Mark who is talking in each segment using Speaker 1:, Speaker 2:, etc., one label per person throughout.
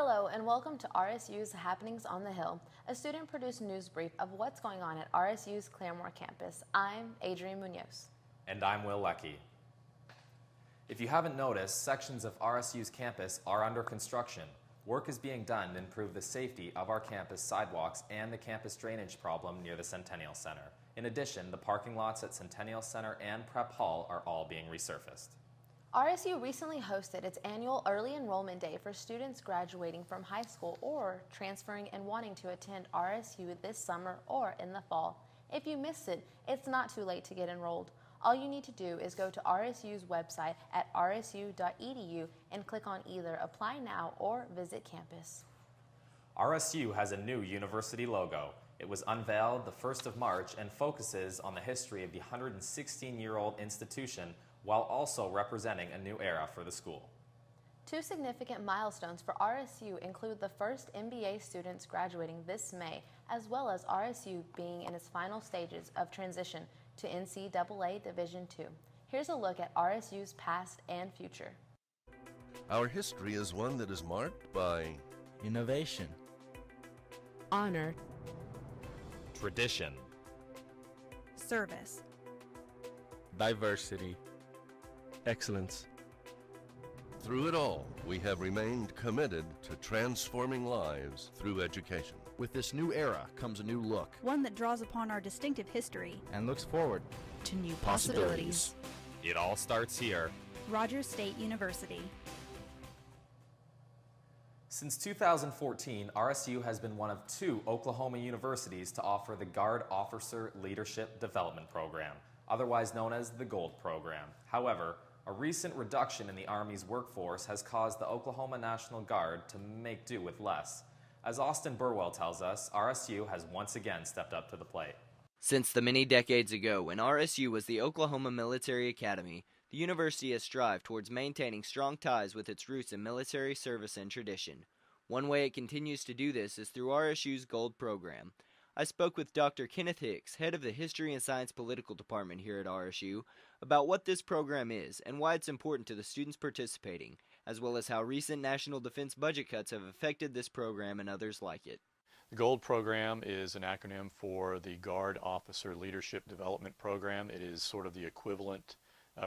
Speaker 1: Hello and welcome to RSU's Happenings on the Hill, a student-produced news brief of what's going on at RSU's Claremore campus. I'm Adrienne Munoz.
Speaker 2: And I'm Will Leckie. If you haven't noticed, sections of RSU's campus are under construction. Work is being done to improve the safety of our campus sidewalks and the campus drainage problem near the Centennial Center. In addition, the parking lots at Centennial Center and Prep Hall are all being resurfaced.
Speaker 1: RSU recently hosted its annual Early Enrollment Day for students graduating from high school or transferring and wanting to attend RSU this summer or in the fall. If you missed it, it's not too late to get enrolled. All you need to do is go to RSU's website at rsu.edu and click on either Apply Now or Visit Campus.
Speaker 2: RSU has a new university logo. It was unveiled the 1st of March and focuses on the history of the 116-year-old institution while also representing a new era for the school.
Speaker 1: Two significant milestones for RSU include the first MBA students graduating this May, as well as RSU being in its final stages of transition to NCAA Division II. Here's a look at RSU's past and future.
Speaker 3: Our history is one that is marked by
Speaker 4: innovation,
Speaker 5: honor,
Speaker 2: tradition,
Speaker 5: service,
Speaker 4: diversity,
Speaker 6: excellence.
Speaker 3: Through it all, we have remained committed to transforming lives through education.
Speaker 7: With this new era comes a new look,
Speaker 8: one that draws upon our distinctive history
Speaker 4: and looks forward
Speaker 5: to new possibilities.
Speaker 2: It all starts here.
Speaker 8: Rogers State University.
Speaker 2: Since 2014, RSU has been one of 2 Oklahoma universities to offer the Guard Officer Leadership Development Program, otherwise known as the GOLD program. However, a recent reduction in the Army's workforce has caused the Oklahoma National Guard to make do with less. As Austin Burwell tells us, RSU has once again stepped up to the plate.
Speaker 9: Since the many decades ago when RSU was the Oklahoma Military Academy, the university has strived towards maintaining strong ties with its roots in military service and tradition. One way it continues to do this is through RSU's Gold program. I spoke with Dr. Kenneth Hicks, head of the History and Science Political Department here at RSU, about what this program is and why it's important to the students participating, as well as how recent national defense budget cuts have affected this program and others like it.
Speaker 10: The GOLD program is an acronym for the Guard Officer Leadership Development Program. It is sort of the equivalent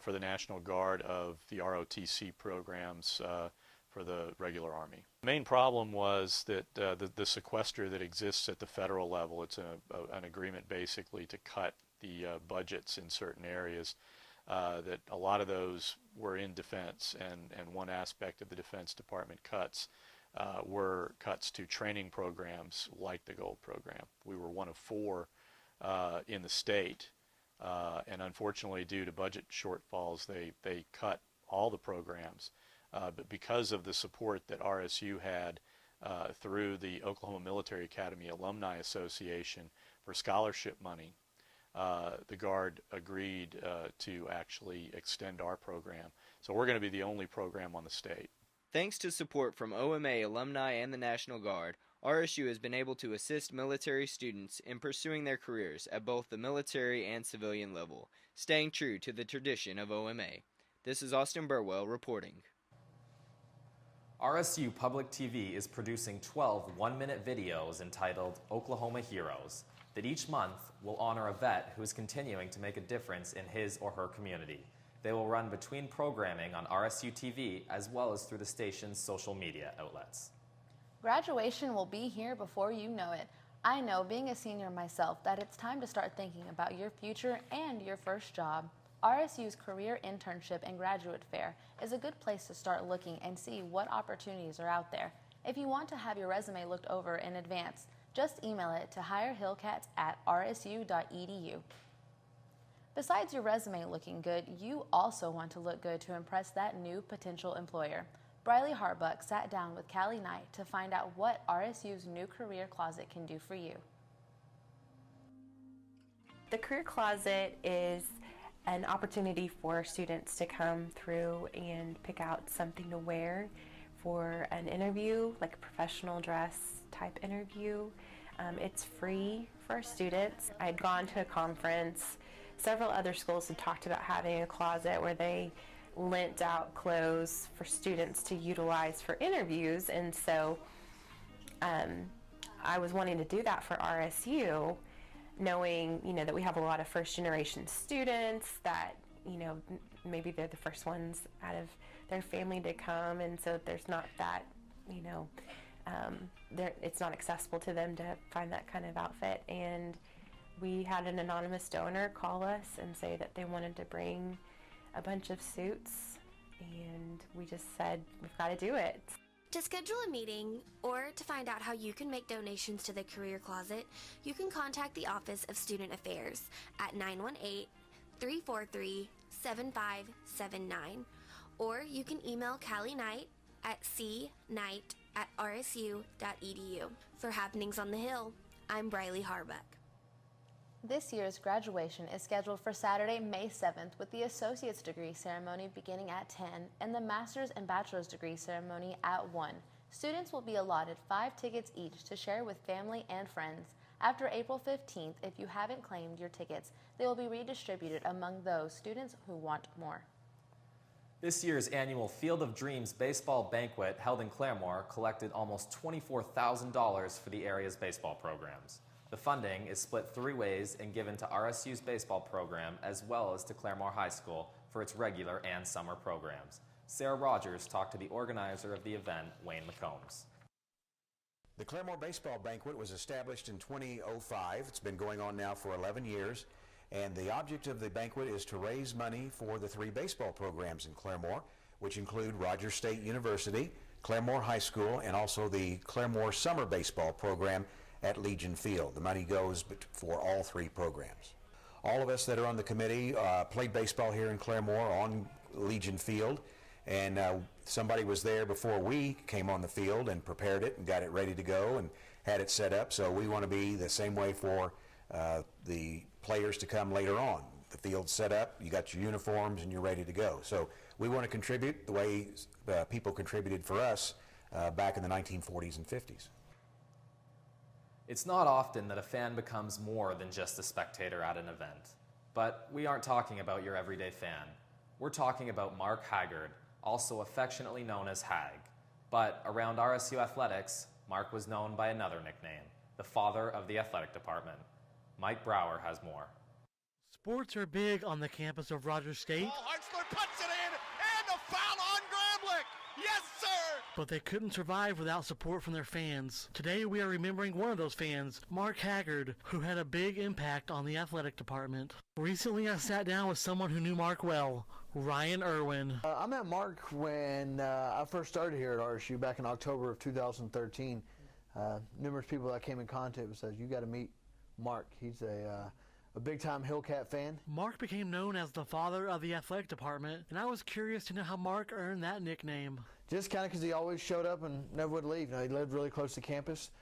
Speaker 10: for the National Guard of the ROTC programs for the regular Army. The main problem was that the sequester that exists at the federal level, it's an agreement basically to cut the budgets in certain areas, that a lot of those were in defense, and one aspect of the Defense Department cuts were cuts to training programs like the GOLD program. We were one of 4 in the state, and unfortunately due to budget shortfalls they cut all the programs. But because of the support that RSU had through the Oklahoma Military Academy Alumni Association for scholarship money, the Guard agreed to actually extend our program. So we're going to be the only program on the state.
Speaker 9: Thanks to support from OMA alumni and the National Guard, RSU has been able to assist military students in pursuing their careers at both the military and civilian level, staying true to the tradition of OMA. This is Austin Burwell reporting.
Speaker 2: RSU Public TV is producing 12 one-minute videos entitled Oklahoma Heroes that each month will honor a vet who is continuing to make a difference in his or her community. They will run between programming on RSU TV as well as through the station's social media outlets.
Speaker 1: Graduation will be here before you know it. I know, being a senior myself, that it's time to start thinking about your future and your first job. RSU's Career Internship and Graduate Fair is a good place to start looking and see what opportunities are out there. If you want to have your resume looked over in advance, just email it to hirehillcats@rsu.edu. Besides your resume looking good, you also want to look good to impress that new potential employer. Briley Harbuck sat down with Callie Knight to find out what RSU's new career closet can do for you.
Speaker 11: The Career Closet is an opportunity for students to come through and pick out something to wear for an interview, like a professional dress type interview. It's free for students. I'd gone to a conference. Several other schools had talked about having a closet where they lent out clothes for students to utilize for interviews, and so I was wanting to do that for RSU, knowing, that we have a lot of first-generation students that, maybe they're the first ones out of their family to come, and so there's not that, it's not accessible to them to find that kind of outfit. And we had an anonymous donor call us and say that they wanted to bring a bunch of suits, and we just said, we've got to do it.
Speaker 12: To schedule a meeting or to find out how you can make donations to the Career Closet, you can contact the Office of Student Affairs at 918-343-7579, or you can email Callie Knight at cknight@rsu.edu. For Happenings on the Hill, I'm Briley Harbuck.
Speaker 1: This year's graduation is scheduled for Saturday, May 7th, with the Associate's Degree ceremony beginning at 10 and the Master's and Bachelor's Degree ceremony at 1. Students will be allotted 5 tickets each to share with family and friends. After April 15th, if you haven't claimed your tickets, they will be redistributed among those students who want more.
Speaker 2: This year's annual Field of Dreams baseball banquet held in Claremore collected almost $24,000 for the area's baseball programs. The funding is split 3 ways and given to RSU's baseball program as well as to Claremore High School for its regular and summer programs. Sarah Rogers talked to the organizer of the event, Wayne McCombs.
Speaker 13: The Claremore Baseball Banquet was established in 2005. It's been going on now for 11 years. And the object of the banquet is to raise money for the 3 baseball programs in Claremore, which include Rogers State University, Claremore High School, and also the Claremore Summer Baseball program at Legion Field. The money goes for all 3 programs. All of us that are on the committee played baseball here in Claremore on Legion Field, and somebody was there before we came on the field and prepared it and got it ready to go and had it set up. So we want to be the same way for the players to come later on. The field's set up, you got your uniforms, and you're ready to go. So we want to contribute the way people contributed for us back in the 1940s and 50s.
Speaker 2: It's not often that a fan becomes more than just a spectator at an event. But we aren't talking about your everyday fan. We're talking about Mark Haggard, also affectionately known as Hag. But around RSU athletics, Mark was known by another nickname, the father of the athletic department. Mike Brower has more.
Speaker 14: Sports are big on the campus of Rogers State.
Speaker 15: Hartzler puts it in, and a foul on Gramlich. Yes, sir!
Speaker 14: But they couldn't survive without support from their fans. Today we are remembering one of those fans, Mark Haggard, who had a big impact on the athletic department. Recently I sat down with someone who knew Mark well, Ryan Irwin.
Speaker 16: I met Mark when I first started here at RSU back in October of 2013. Numerous people that I came in contact with said, you got to meet Mark. He's a big-time Hillcat fan.
Speaker 14: Mark became known as the father of the athletic department, and I was curious to know how Mark earned that nickname.
Speaker 16: Just kind of because he always showed up and never would leave. He lived really close to campus,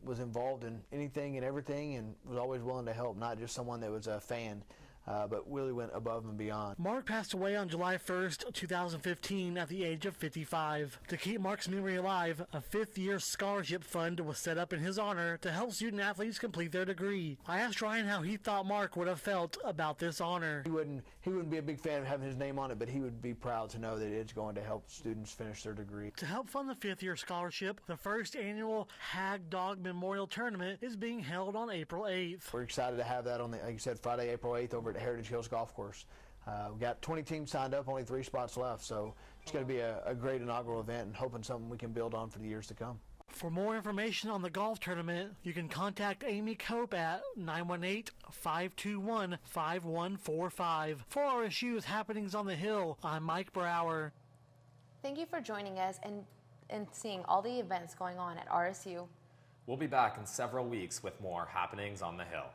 Speaker 16: was involved in anything and everything, and was always willing to help, not just someone that was a fan. But really went above and beyond.
Speaker 14: Mark passed away on July 1st, 2015 at the age of 55. To keep Mark's memory alive, a 5th-year scholarship fund was set up in his honor to help student athletes complete their degree. I asked Ryan how he thought Mark would have felt about this honor.
Speaker 16: He wouldn't be a big fan of having his name on it, but he would be proud to know that it's going to help students finish their degree.
Speaker 14: To help fund the 5th-year scholarship, the first annual Haggard Memorial Tournament is being held on April 8th.
Speaker 16: We're excited to have that on, like you said, Friday, April 8th over at Heritage Hills Golf Course. We've got 20 teams signed up, only 3 spots left, so it's going to be a great inaugural event and hoping something we can build on for the years to come.
Speaker 14: For more information on the golf tournament, you can contact Amy Cope at 918-521-5145. For RSU's Happenings on the Hill, I'm Mike Brower.
Speaker 1: Thank you for joining us and seeing all the events going on at RSU.
Speaker 2: We'll be back in several weeks with more Happenings on the Hill.